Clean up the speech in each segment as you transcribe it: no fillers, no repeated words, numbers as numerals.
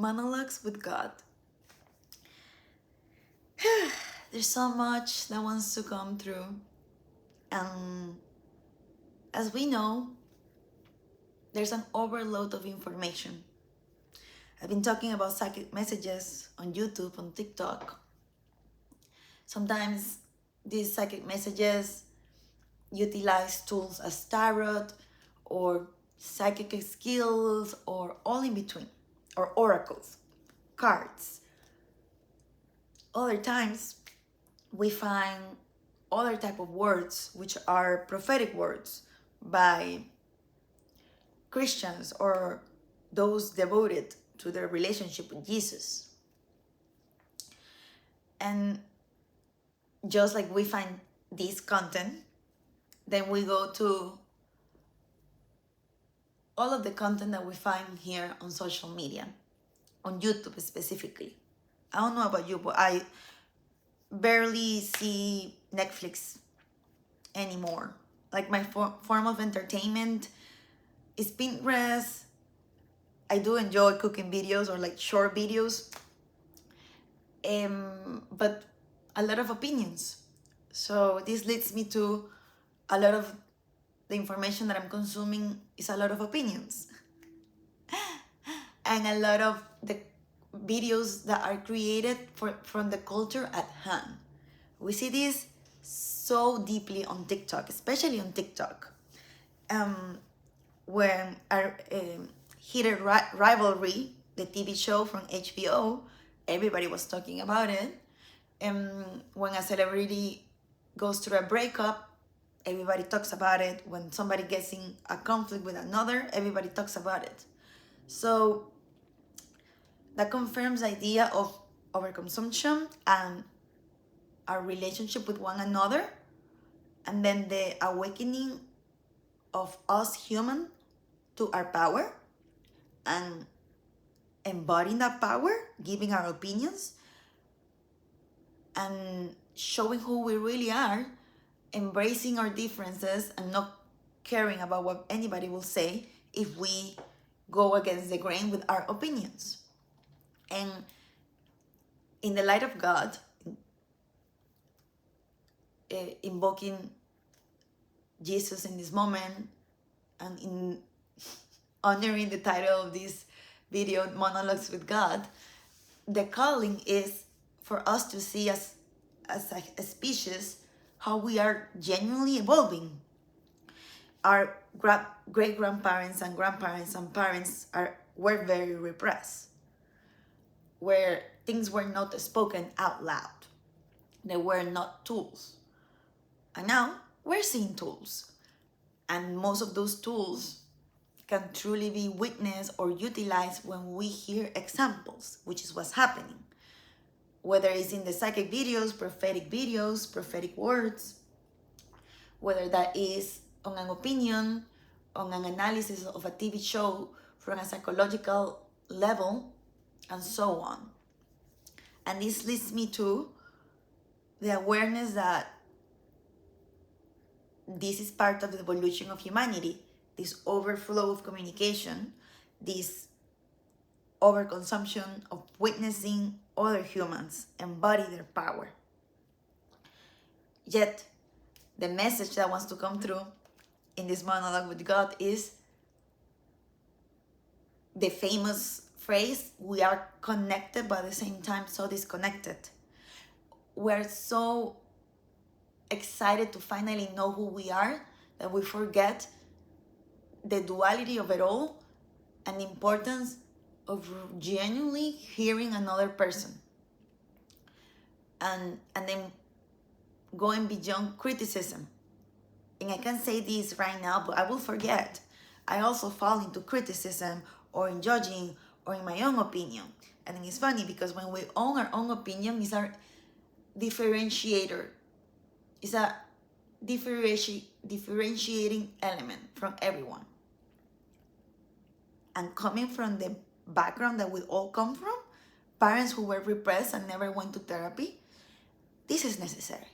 Monologues with God. There's so much that wants to come through. And as we know, there's an overload of information. I've been talking about psychic messages on YouTube, on TikTok. Sometimes these psychic messages utilize tools as tarot or psychic skills or all in between, or oracles, cards. Other times we find other type of words which are prophetic words by Christians or those devoted to their relationship with Jesus. And just like we find this content, then we go to all of the content that we find here on social media, on YouTube specifically. I don't know about you, but I barely see Netflix anymore. Like my form of entertainment is Pinterest. I do enjoy cooking videos or like short videos, but a lot of opinions. So this leads me to a lot of the information that I'm consuming is a lot of opinions. And a lot of the videos that are created from the culture at hand. We see this so deeply on TikTok, especially on TikTok, when our heated rivalry, the TV show from HBO, everybody was talking about it. When a celebrity goes through a breakup, everybody talks about it. When somebody gets in a conflict with another, everybody talks about it. So that confirms the idea of overconsumption and our relationship with one another, and then the awakening of us human to our power and embodying that power, giving our opinions and showing who we really are, embracing our differences and not caring about what anybody will say if we go against the grain with our opinions. And in the light of God, invoking Jesus in this moment and in honoring the title of this video, Monologues with God, the calling is for us to see as a species how we are genuinely evolving. Our great grandparents and grandparents and parents were very repressed, where things were not spoken out loud. They were not tools. And now we're seeing tools. And most of those tools can truly be witnessed or utilized when we hear examples, which is what's happening. Whether it's in the psychic videos, prophetic words, whether that is on an opinion, on an analysis of a TV show from a psychological level, and so on. And this leads me to the awareness that this is part of the evolution of humanity, this overflow of communication, this overconsumption of witnessing other humans embody their power. Yet, the message that wants to come through in this monologue with God is the famous phrase, we are connected but at the same time so disconnected. We're so excited to finally know who we are that we forget the duality of it all and the importance of genuinely hearing another person and then going beyond criticism. And I can say this right now, but I will forget. I also fall into criticism or in judging or in my own opinion. And it's funny because when we own our own opinion, it's our differentiator. It's a differentiating element from everyone. And coming from the background that we all come from, parents who were repressed and never went to therapy, this is necessary.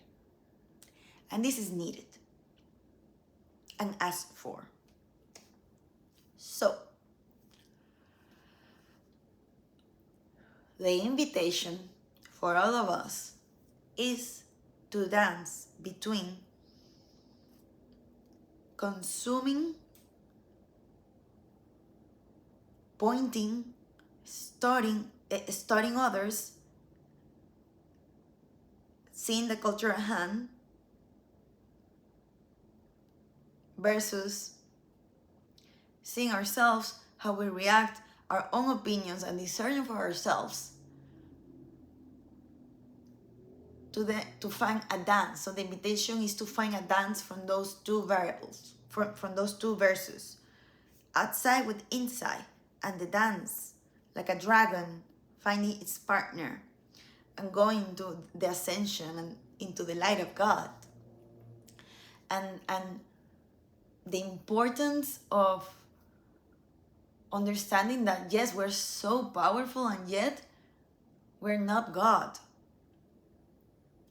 And this is needed and asked for. So, The invitation for all of us is to dance between consuming, pointing, studying others, seeing the culture at hand, versus seeing ourselves, how we react, our own opinions, and discerning for ourselves to find a dance. So the invitation is to find a dance from those two variables, from those two verses, outside with inside, and the dance like a dragon finding its partner and going to the ascension and into the light of God. And the importance of understanding that yes, we're so powerful and yet we're not God.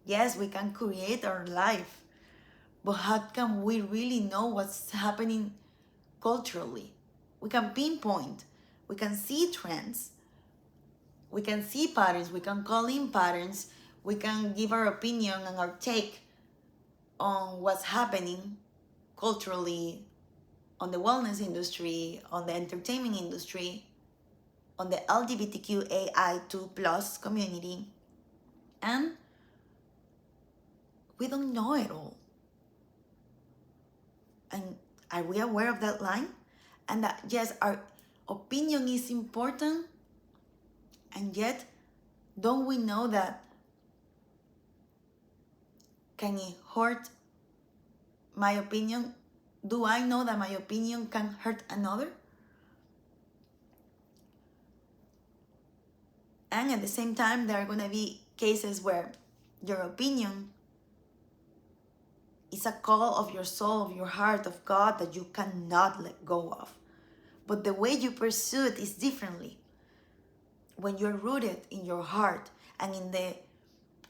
Yes, we can create our life, but how can we really know what's happening culturally? We can pinpoint, we can see trends, we can see patterns, we can call in patterns, we can give our opinion and our take on what's happening culturally, on the wellness industry, on the entertainment industry, on the LGBTQAI2 plus community, and we don't know it all. And are we aware of that line? And that yes, our opinion is important, and yet don't we know that can it hurt my opinion? Do I know that my opinion can hurt another? And at the same time, there are going to be cases where your opinion is a call of your soul, of your heart, of God that you cannot let go of. But the way you pursue it is differently. When you're rooted in your heart and in the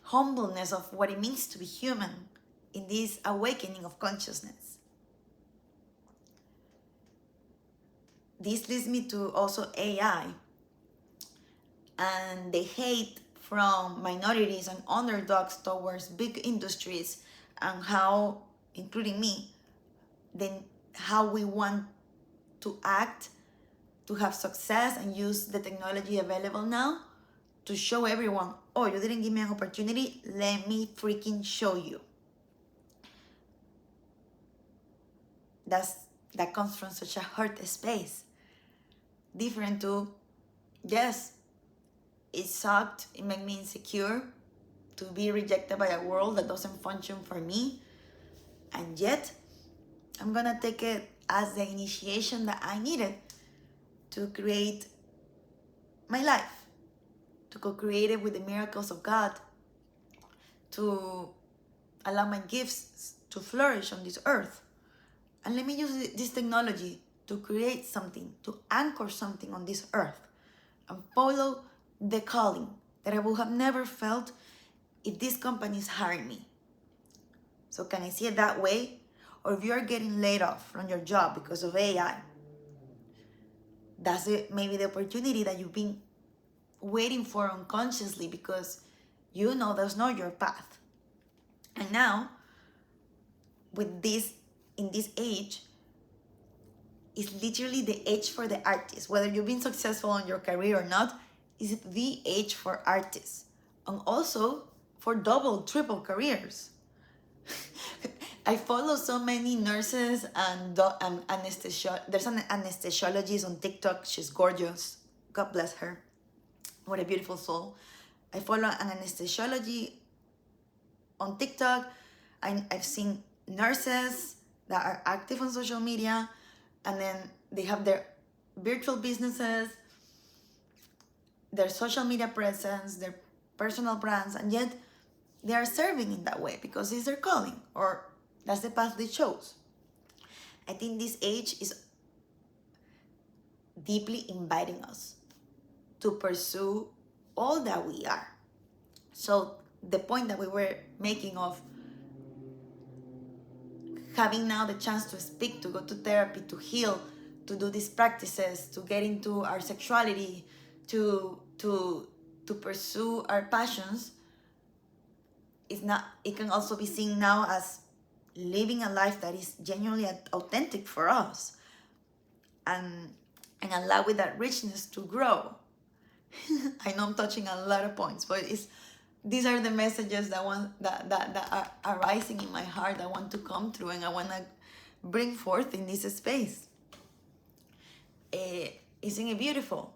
humbleness of what it means to be human, in this awakening of consciousness. This leads me to also AI and the hate from minorities and underdogs towards big industries, and how, including me, then how we want to act to have success and use the technology available now to show everyone, oh, you didn't give me an opportunity, let me freaking show you. That comes from such a hurt space. Different to, yes, it sucked, it made me insecure to be rejected by a world that doesn't function for me, and yet I'm gonna take it as the initiation that I needed to create my life, to co-create it with the miracles of God, to allow my gifts to flourish on this earth. And let me use this technology to create something, to anchor something on this earth, and follow the calling that I would have never felt if these companies hired me. So can I see it that way? Or if you're getting laid off from your job because of AI, that's maybe the opportunity that you've been waiting for unconsciously because you know that's not your path. And now, with this, in this age, is literally the age for the artist. Whether you've been successful in your career or not, is the age for artists. And also for double, triple careers. I follow so many nurses and there's an anesthesiologist on TikTok. She's gorgeous. God bless her. What a beautiful soul. I follow an anesthesiology on TikTok. I've seen nurses that are active on social media, and then they have their virtual businesses, their social media presence, their personal brands, and yet they are serving in that way because it's their calling, or that's the path they chose. I think this age is deeply inviting us to pursue all that we are. So the point that we were making of having now the chance to speak, to go to therapy, to heal, to do these practices, to get into our sexuality, to to pursue our passions is not, it can also be seen now as living a life that is genuinely authentic for us, and allowing that richness to grow. I know I'm touching a lot of points, but these are the messages that are rising in my heart. I want to come through and I want to bring forth in this space. Isn't it beautiful?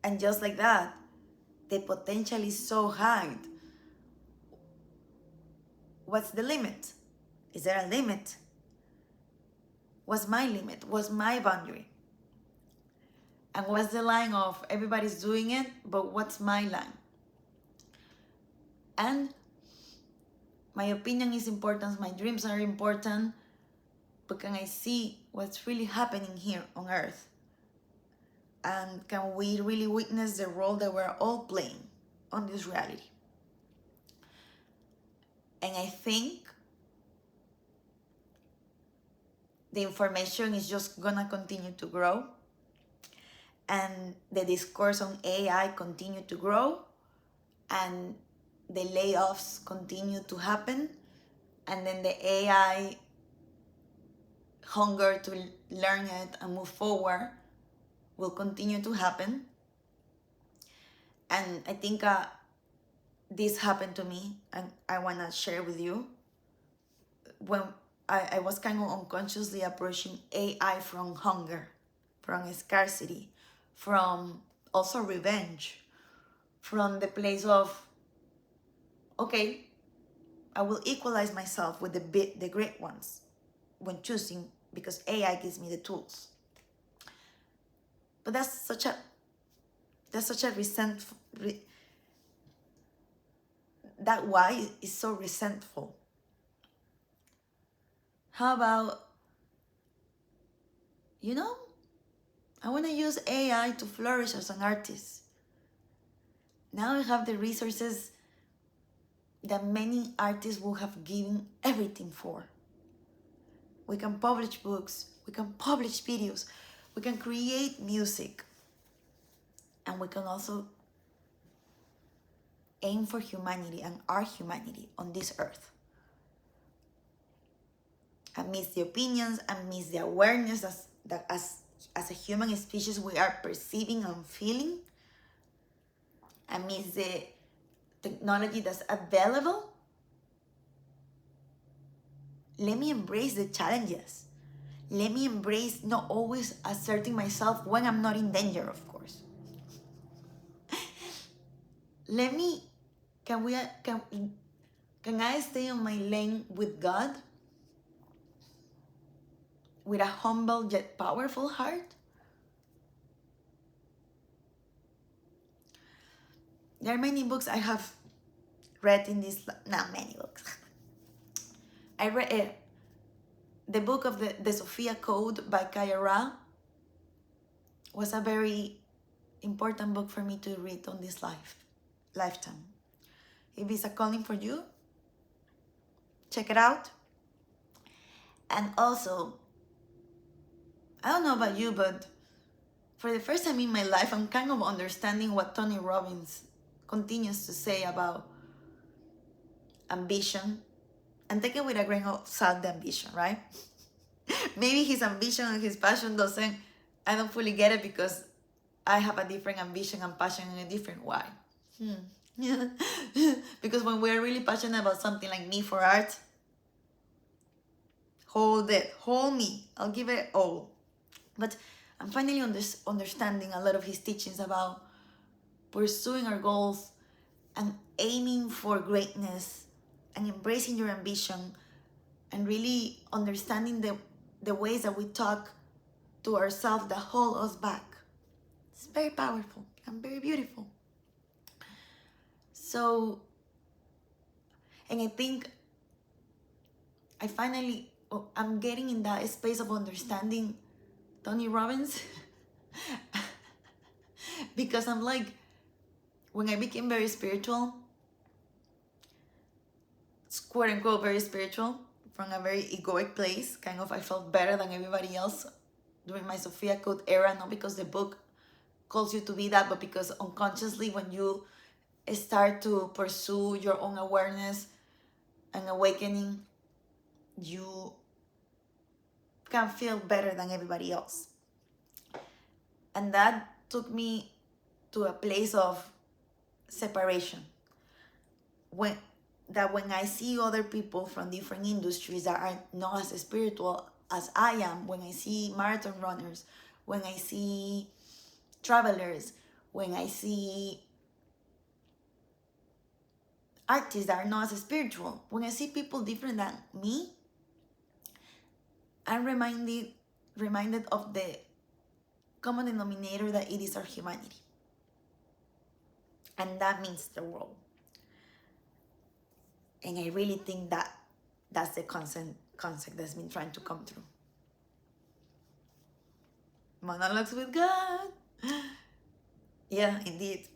And just like that, the potential is so high. What's the limit? Is there a limit? What's my limit? What's my boundary? And what's the line of everybody's doing it, but what's my line? And my opinion is important, my dreams are important, but can I see what's really happening here on earth? And can we really witness the role that we're all playing on this reality? And I think the information is just gonna continue to grow, and the discourse on AI continue to grow, and the layoffs continue to happen, and then the AI hunger to learn it and move forward will continue to happen. And I think this happened to me, and I want to share with you. When I was kind of unconsciously approaching AI from hunger, from scarcity, from also revenge, from the place of, okay, I will equalize myself with the great ones when choosing, because AI gives me the tools. But that's such a resentful, that why is so resentful. How about, I want to use AI to flourish as an artist. Now I have the resources that many artists will have given everything for. We can publish books, we can publish videos, we can create music, and we can also aim for humanity and our humanity on this earth. Amidst the opinions, amidst the awareness that as a human species we are perceiving and feeling, amidst the technology that's available, let me embrace the challenges. Let me embrace not always asserting myself when I'm not in danger, of course. Can I stay on my lane with God with a humble yet powerful heart? There are many books I have read in this, not many books. I read the book of the Sophia Code by Kaya Ra. Was a very important book for me to read on this lifetime. If it's a calling for you, check it out. And also, I don't know about you, but for the first time in my life, I'm kind of understanding what Tony Robbins continues to say about ambition. And take it with a grain of salt, the ambition, right? Maybe his ambition and his passion I don't fully get it, because I have a different ambition and passion in a different way. Because when we're really passionate about something, like me for art, hold me, I'll give it all. But I'm finally understanding a lot of his teachings about pursuing our goals and aiming for greatness and embracing your ambition, and really understanding the ways that we talk to ourselves that hold us back. It's very powerful and very beautiful. So, and I think I'm getting in that space of understanding Tony Robbins because I'm like, when I became very spiritual, quote unquote very spiritual, from a very egoic place, kind of I felt better than everybody else during my Sophia Code era, not because the book calls you to be that, but because unconsciously when you start to pursue your own awareness and awakening, you can feel better than everybody else. And that took me to a place of separation. When I see other people from different industries that are not as spiritual as I am, when I see marathon runners, when I see travelers, when I see artists that are not as spiritual, when I see people different than me, I'm reminded of the common denominator that it is our humanity. And that means the world. And I really think that that's the concept that's been trying to come through. Monologues with God. Yeah, indeed.